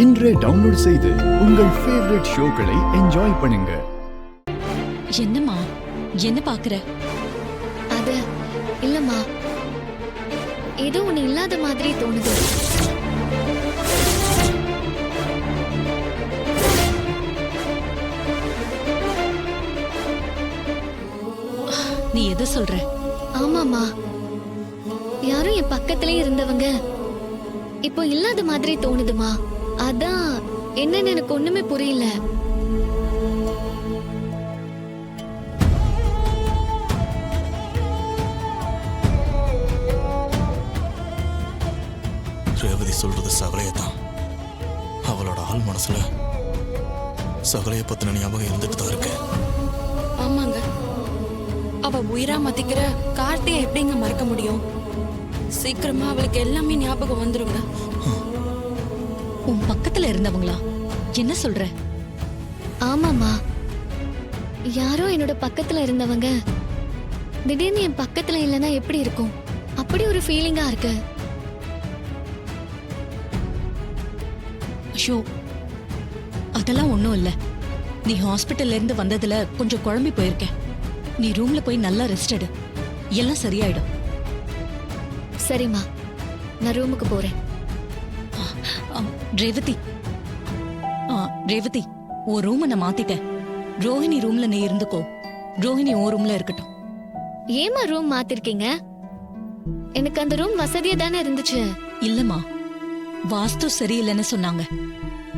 இன்றே டவுன்லோட் செய்து உங்கள் ஃபேவரட் ஷோக்களை என்ஜாய் பண்ணுங்க. என்னம்மா என்ன பாக்குற? அது இல்லம்மா, ஏதோ ஒண்ணு இல்லாத மாதிரி தோணுது. நீ எதை சொல்ற? ஆமாமா, யாரும் என் பக்கத்திலே இருந்தவங்க இப்போ இல்லாத மாதிரி தோணுதுமா. அதான் என்னன்னு எனக்கு ஒண்ணுமே புரியல. ரேவதி சொல்றது சகலைய தான். அவளோட ஆள் மனசுல சகலைய பத்தின ஞாபகம் இருந்துட்டு தான் இருக்கு. ஆமாங்க, அவ உயிரா மதிக்கிற கார்த்தியை எப்படிங்க மறக்க முடியும்? சீக்கிரமா அவளுக்கு எல்லாமே ஞாபகம் வந்துருங்க. உன் பக்கத்துல இருந்தவங்களா? என்ன சொல்ற? ஆமாமா, யாரோ என்னோட பக்கத்துல இருந்தவங்க திடீர்னு என் பக்கத்துல இல்லைன்னா எப்படி இருக்கும்? அப்படி ஒரு ஃபீலிங்கா இருக்கு. ஐயோ, அதெல்லாம் ஒண்ணும் இல்ல. நீ ஹாஸ்பிட்டல்ல இருந்து வந்ததுல கொஞ்சம் குழம்பி போயிருக்க. நீ ரூம்ல போய் நல்லா ரெஸ்ட் எடு, எல்லாம் சரியாயிடும். சரிம்மா, நான் ரூமுக்கு போறேன். ரேவதி, ரேவதி, உன் ரூமை நான் மாத்திட்டேன். ரோஹிணி ரூம்ல நீ இருந்துக்கோ. ரோஹிணி உன் ரூம்ல இருக்கட்டும். ஏமா ரூம் மாத்திருக்கீங்க? எனக்கு அந்த ரூம் வசதியா தானே இருந்துச்சு. இல்லம்மா, வாஸ்து சரியில்லைன்னு சொன்னாங்க.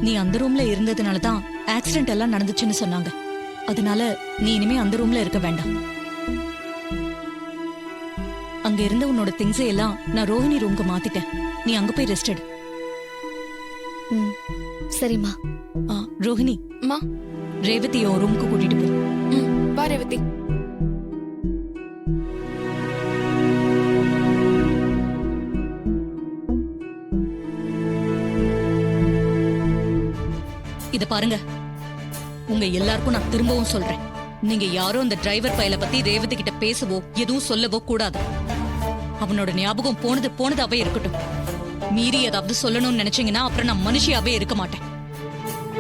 நீ அந்த ரூம்ல இருந்ததுனால தான் ஆக்சிடென்ட் எல்லாம் நடந்துச்சுன்னு சொன்னாங்க. அதனால நீ இனிமே அந்த ரூம்ல இருக்க வேண்டாம். அங்க இருந்த உன்னோட திங்ஸ் எல்லாம் நான் ரோஹிணி ரூம்க்கு மாத்திட்டேன். நீ அங்க போய் ரெஸ்ட் எடு. சரிம்மா. ரோஹிணி, அம்மா, ரேவதி உன் ரூம்க்கு கூட்டிட்டு போ. வா ரேவதி. இத பாருங்க, உங்க எல்லாருக்கும் நான் திரும்பவும் சொல்றேன், நீங்க யாரும் அந்த டிரைவர் பையல பத்தி ரேவதி கிட்ட பேசவோ எதுவும் சொல்லவோ கூடாது. அவனோட ஞாபகம் போனதாவே இருக்கட்டும். மீறி ஏதாவது சொல்லணும்னு நினைச்சீங்கன்னா அப்புறம் நான் மனுஷியாவே இருக்க மாட்டேன்.